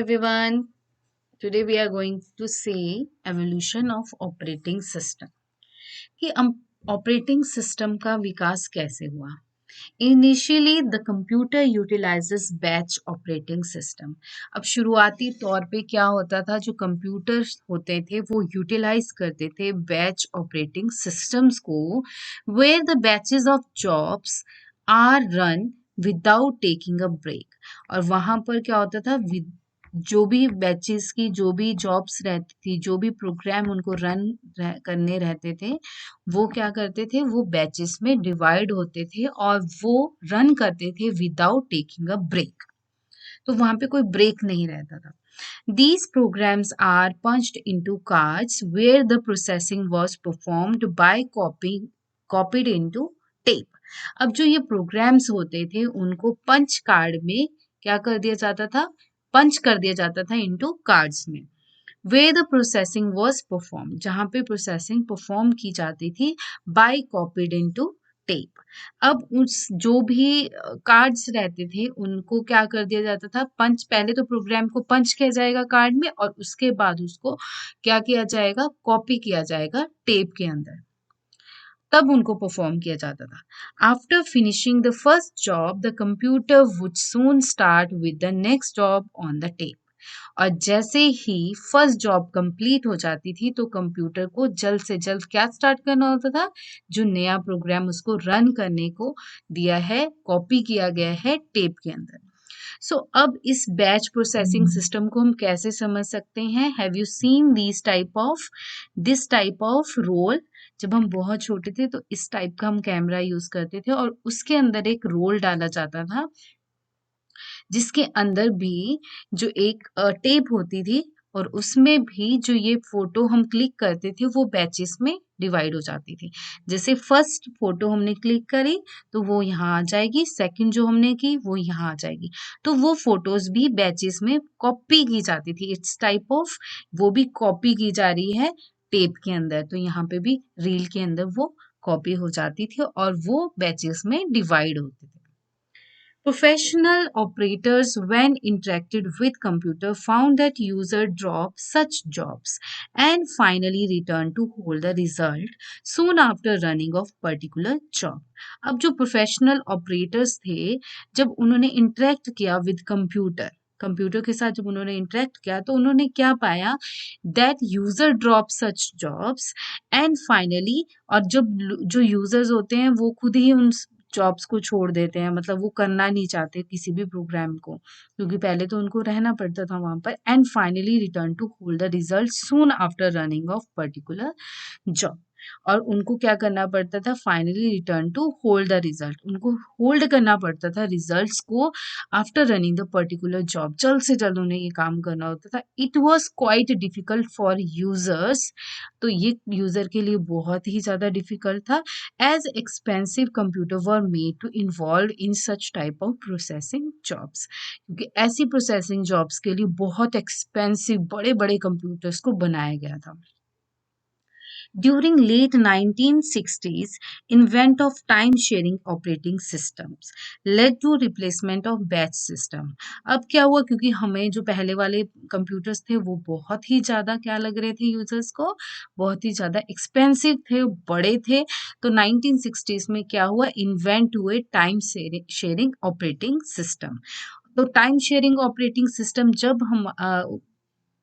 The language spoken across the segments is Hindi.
everyone. Today we are going to see evolution of operating system. कि ऑपरेटिंग सिस्टम का विकास कैसे हुआ. Initially the computer utilises batch operating system. अब शुरुआती तौर पे क्या होता था, जो कंप्यूटर्स होते थे वो यूटिलाइज करते थे बैच ऑपरेटिंग सिस्टम्स को, where the batches of jobs are run without taking a break. और वहां पर क्या होता था, जो भी बैचेस की जो भी जॉब्स रहती थी, जो भी प्रोग्राम उनको करने रहते थे, वो क्या करते थे, वो बैचेस में डिवाइड होते थे और वो रन करते थे विदाउट टेकिंग अ ब्रेक. तो वहां पे कोई ब्रेक नहीं रहता था. These programs are punched into cards where the processing was performed by copied into tape. अब जो ये प्रोग्राम्स होते थे उनको पंच कार्ड में क्या कर दिया जाता था, पंच कर दिया जाता था इनटू कार्ड्स में. Way the processing was perform, जहां पे प्रोसेसिंग परफॉर्म की जाती थी बाय कॉपीड इनटू टेप. अब उस जो भी कार्ड्स रहते थे उनको क्या कर दिया जाता था, पंच, पहले तो प्रोग्राम को पंच किया जाएगा कार्ड में और उसके बाद उसको क्या किया जाएगा, कॉपी किया जाएगा टेप के अंदर, तब उनको परफॉर्म किया जाता था. After finishing the first job the computer would soon start with the next job on the tape. और जैसे ही फर्स्ट जॉब कंप्लीट हो जाती थी तो कंप्यूटर को जल्द से जल्द क्या स्टार्ट करना होता था, जो नया प्रोग्राम उसको रन करने को दिया है, कॉपी किया गया है टेप के अंदर. सो अब इस बैच प्रोसेसिंग सिस्टम को हम कैसे समझ सकते हैं. Have you seen this type of role. जब हम बहुत छोटे थे तो इस टाइप का हम कैमरा यूज करते थे और उसके अंदर एक रोल डाला जाता था, जिसके अंदर भी जो एक टेप होती थी और उसमें भी जो ये फोटो हम क्लिक करते थे वो बैचेस में डिवाइड हो जाती थी. जैसे फर्स्ट फोटो हमने क्लिक करी तो वो यहाँ आ जाएगी, सेकंड जो हमने की वो यहाँ आ जाएगी, तो वो फोटोज भी बैचेस में कॉपी की जाती थी. इट्स टाइप ऑफ, वो भी कॉपी की जा रही है टेप के अंदर, तो यहाँ पे भी रील के अंदर वो कॉपी हो जाती थी और वो बैचेस में डिवाइड होते थे. Professional operators, when interacted with computer, found that user drop such jobs and finally return to hold the result soon after running of particular job. अब जो प्रोफेशनल ऑपरेटर्स थे, जब उन्होंने इंटरेक्ट किया विद कंप्यूटर के साथ जब उन्होंने इंटरेक्ट किया तो उन्होंने क्या पाया, that user drop such jobs and finally, और जब जो यूजर्स होते हैं वो खुद ही उन जॉब्स को छोड़ देते हैं, मतलब वो करना नहीं चाहते किसी भी प्रोग्राम को, क्योंकि पहले तो उनको रहना पड़ता था वहां पर. And finally return to hold the result soon after running of particular job. और उनको क्या करना पड़ता था, finally return to hold the result, उनको होल्ड करना पड़ता था रिजल्ट्स को after running the particular job. जल्द से जल्द उन्हें ये काम करना होता था. It was quite difficult for users, तो ये यूजर के लिए बहुत ही ज्यादा डिफिकल्ट था, as expensive computer were made to involve in such type of processing jobs. क्योंकि ऐसी प्रोसेसिंग जॉब्स के लिए बहुत एक्सपेंसिव बड़े बड़े कंप्यूटर्स को बनाया गया था. During late 1960s, invent of time-sharing operating systems led to replacement of batch system. अब क्या हुआ, क्योंकि हमें जो पहले वाले कंप्यूटर्स थे वो बहुत ही ज़्यादा क्या लग रहे थे यूजर्स को, बहुत ही ज़्यादा एक्सपेंसिव थे, बड़े थे, तो 1960s में क्या हुआ, इन्वेंट हुए टाइम शेयरिंग ऑपरेटिंग सिस्टम. तो टाइम शेयरिंग ऑपरेटिंग सिस्टम जब हम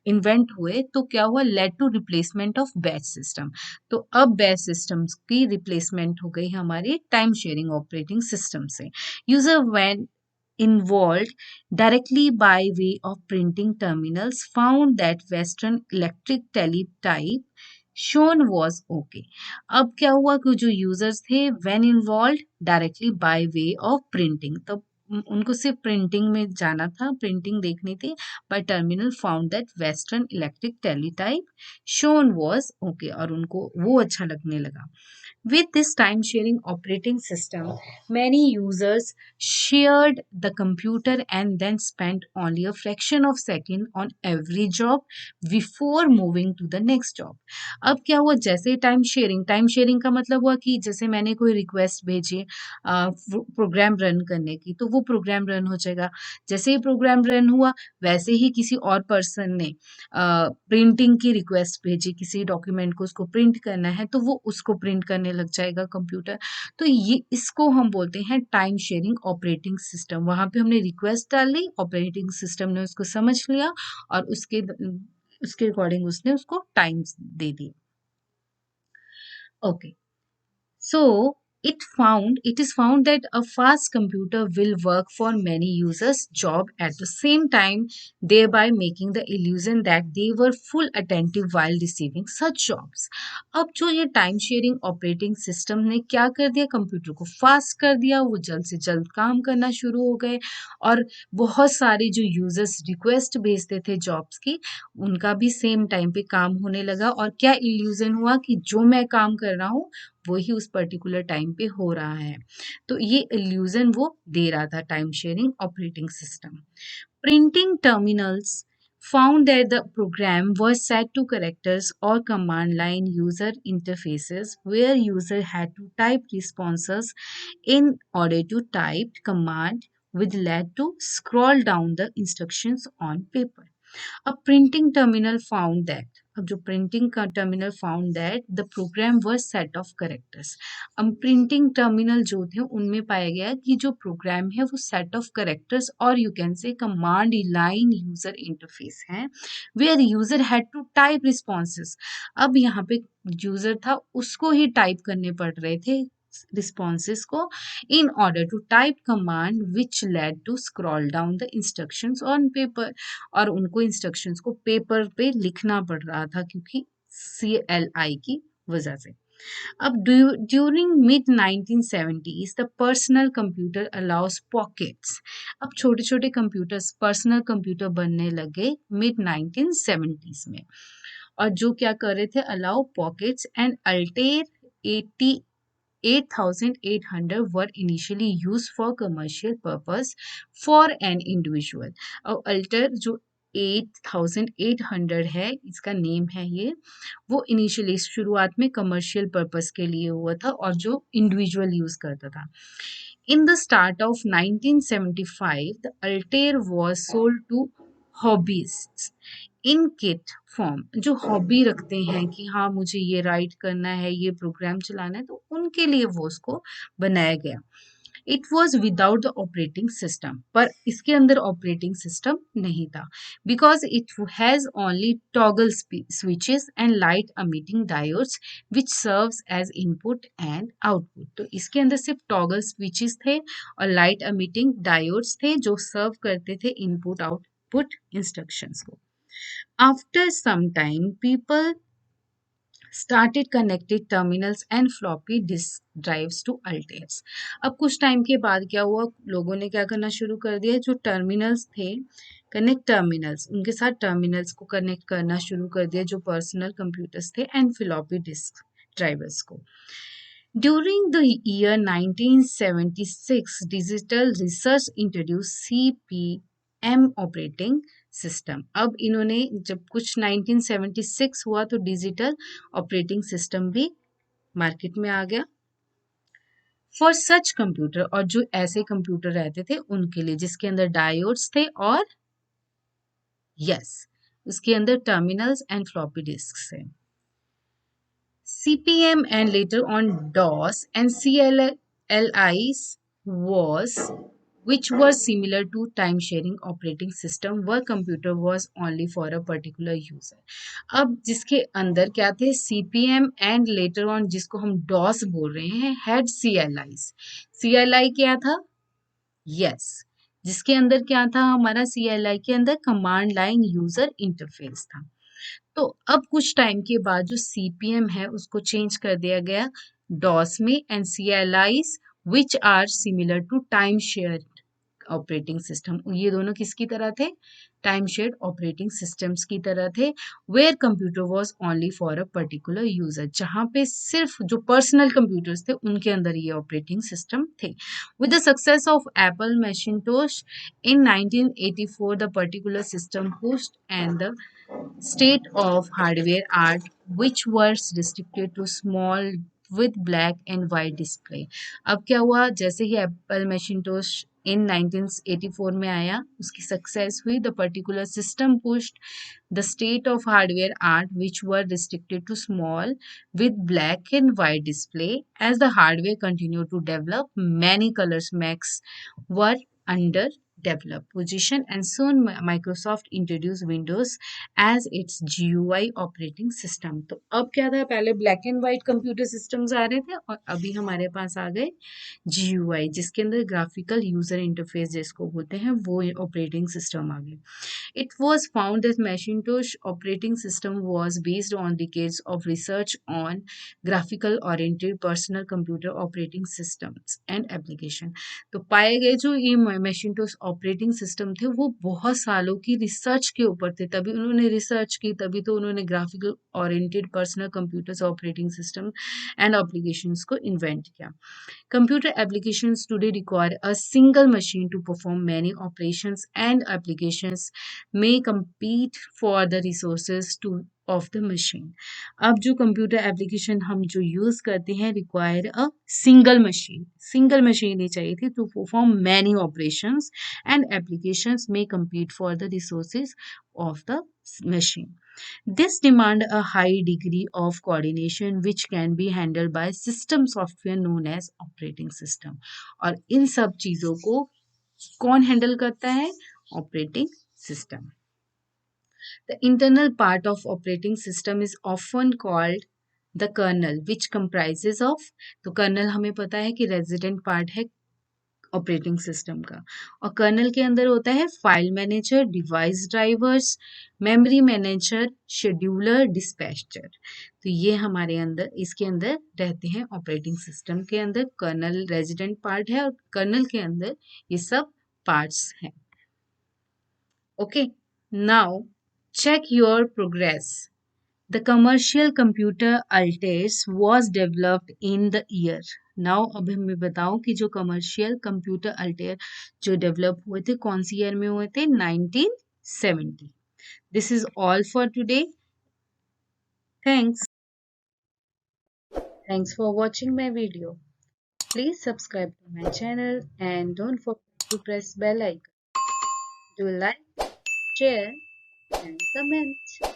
इन्वेंट हुए तो क्या हुआ, led to replacement of batch system. तो अब बैच सिस्टम्स की रिप्लेसमेंट हो गई हमारी टाइम शेयरिंग ऑपरेटिंग सिस्टम से. User when involved directly by way of printing terminals found that Western electric teletype shown was okay. अब क्या हुआ कि जो यूजर्स थे when involved directly by way of printing, तो उनको सिर्फ प्रिंटिंग में जाना था, प्रिंटिंग देखनी थी, by terminal found that Western electric teletype shown was okay, और उनको वो अच्छा लगने लगा. With this time sharing operating system, many users shared the computer and then spent only a fraction of second on every job before moving to the next job. अब क्या हुआ, जैसे टाइम शेयरिंग का मतलब हुआ कि जैसे मैंने कोई रिक्वेस्ट भेजी प्रोग्राम रन करने की, तो वो प्रोग्राम रन हो जाएगा। जैसे ही प्रोग्राम रन हुआ, वैसे ही किसी और पर्सन ने प्रिंटिंग की रिक्वेस्ट भेजी, किसी डॉक्यूमेंट को उसको प्रिंट करना है, तो वो उसको प्रिंट करने लग जाएगा कंप्यूटर। तो ये इसको हम बोलते हैं टाइम शेयरिंग ऑपरेटिंग सिस्टम। वहां पे हमने रिक्वेस्ट डाली, ऑपरेटिंग सिस्टम ने उसको समझ लिया और उसके अकॉर्डिंग उसने उसको time they the. Okay, so it is found that a fast computer will work for many users' job at the same time, thereby making the illusion that they were full attentive while receiving such jobs. अब जो ये टाइम शेयरिंग ऑपरेटिंग सिस्टम ने क्या कर दिया, कंप्यूटर को फास्ट कर दिया, वो जल्द से जल्द काम करना शुरू हो गए और बहुत सारे जो यूजर्स रिक्वेस्ट भेजते थे जॉब्स की, उनका भी सेम टाइम पे काम होने लगा। और क्या इल्यूजन हुआ कि जो मैं काम कर रहा हूँ वही उस पर्टिकुलर टाइम पे हो रहा है। तो ये इल्यूजन वो दे रहा था time sharing operating system. Printing terminals found that the program was set to characters or command line user interfaces where user had to type responses in order to type command which led to scroll down the instructions on paper. A printing terminal found that अब जो प्रिंटिंग का terminal found that the programme were set of characters. अब प्रिंटिंग टर्मिनल जो थे उनमें पाया गया कि जो प्रोग्राम है वो सेट ऑफ करेक्टर्स और you can say command line user interface है, where user had to type responses. अब यहाँ पे यूजर था, उसको ही टाइप करने पड़ रहे थे responses को in order to type command which led to scroll down the instructions on paper। और उनको इंस्ट्रक्शंस को पेपर पे लिखना पड़ रहा था क्योंकि CLI की वजह से। अब during mid 1970s the personal computer allow us pockets. अब छोटे छोटे कंप्यूटर्स पर्सनल कंप्यूटर बनने लगे मिड 1970s में, और जो क्या कर रहे थे, allow pockets and Altair 8800 were initially used for commercial purpose for an individual। और अल्टर जो 8800 है, इसका नेम है ये, वो इनिशियली शुरुआत में कमर्शियल पर्पस के लिए हुआ था और जो इंडिविजुअल यूज करता था। In the start of 1975, the Altair was sold to hobbyists in kit form. जो हॉबी रखते हैं कि हाँ मुझे ये राइट करना है, ये प्रोग्राम चलाना है, तो उनके लिए वो उसको बनाया गया। It was without the operating system, पर इसके अंदर ऑपरेटिंग सिस्टम नहीं था, because it has only toggle switches and light emitting diodes which serves as input and output. तो इसके अंदर सिर्फ टॉगल स्विचेस थे और लाइट emitting डायोड्स थे जो सर्व करते थे इनपुट आउटपुट इंस्ट्रक्शंस को। After some time, people started connected terminals and floppy disk drives to Altairs। अब कुछ टाइम के बाद क्या हुआ, लोगों ने क्या करना शुरू कर दिया, जो टर्मिनल्स थे, कनेक्ट टर्मिनल्स, उनके साथ टर्मिनल्स को कनेक्ट करना शुरू कर दिया जो पर्सनल कंप्यूटर्स थे, एंड फ्लॉपी डिस्क ड्राइवर्स को। During the year 1976, Digital Research introduced CPM operating system. अब इन्होंने जब कुछ 1976 हुआ तो डिजिटल ऑपरेटिंग सिस्टम भी मार्केट में आ गया फॉर सच कंप्यूटर, और जो ऐसे कंप्यूटर रहते थे उनके लिए जिसके अंदर डायोड्स थे और यस उसके अंदर टर्मिनल्स एंड फ्लॉपी डिस्क है। CPM and later on DOS and CLIs was which were similar to time sharing operating system where computer was only for a particular user। अब जिसके अंदर क्या थे, CPM and later on जिसको हम DOS बोल रहे हैं, had CLIs। CLI क्या था, yes, जिसके अंदर क्या था, हमारा CLI के अंदर कमांड लाइन यूजर इंटरफेस था। तो अब कुछ टाइम के बाद जो CPM है उसको चेंज कर दिया गया DOS में, and CLIs which are similar to time shared operating system. ये दोनों किसकी तरह थे? टाइम शेयर्ड ऑपरेटिंग सिस्टम्स की तरह थे, where computer was only for a particular user, जहां पे सिर्फ जो पर्सनल कंप्यूटर्स थे उनके अंदर ये ऑपरेटिंग सिस्टम थे। With the success of Apple Macintosh in 1984, the particular system pushed and the state of hardware art which was restricted to small with black and white display। अब क्या हुआ, जैसे ही एप्पल मैकिंटोश इन 1984 में आया, उसकी सक्सेस हुई। The particular system pushed the state of hardware art which were restricted to small with black and white display. As the hardware continued to develop, many colors max were under developed position and soon Microsoft introduced Windows as its GUI operating system। तो अब क्या था, पहले black and white computer systems आ रहे थे और अभी हमारे पास आ गए GUI, जिसके अंदर ग्राफिकल यूजर इंटरफेस जिसको बोलते हैं वो ऑपरेटिंग सिस्टम आ गए। It was found that Macintosh operating system was based on decades of research on graphical oriented personal computer operating systems and application। तो पाए गए जो ये Macintosh ऑपरेटिंग सिस्टम थे वो बहुत सालों की रिसर्च के ऊपर थे, तभी उन्होंने रिसर्च की, तभी तो उन्होंने graphical oriented personal computers operating system and applications को इन्वेंट किया। Computer applications today require a single machine to perform many operations, and applications may compete for the resources to of the machine। अब जो कंप्यूटर एप्लीकेशन हम जो यूज करते हैं रिक्वायर अ सिंगल मशीन ही चाहिए थी to perform many operations, and applications may compete for the resources of the machine। This demand a high degree of coordination which can be handled by system software known as operating system। और इन सब चीजों को कौन हैंडल करता है? Operating system. The internal part of operating system is often called the kernel which comprises of, तो कर्नल हमें पता है कि रेजिडेंट पार्ट है ऑपरेटिंग सिस्टम का, और कर्नल के अंदर होता है file manager, device drivers, memory manager, scheduler, dispatcher. तो ये हमारे अंदर इसके अंदर रहते हैं। ऑपरेटिंग सिस्टम के अंदर कर्नल रेजिडेंट पार्ट है और कर्नल के अंदर ये सब पार्ट्स हैं। Okay, now check your progress। The commercial computer Altair was developed in the year। Now अब हमें बताओ कि जो commercial computer Altair जो develop हुए थे कौन सी ईयर में हुए थे? 1970। This is all for today। Thanks। Thanks for watching my video। Please subscribe to my channel and don't forget to press bell icon। Do like, share and comment।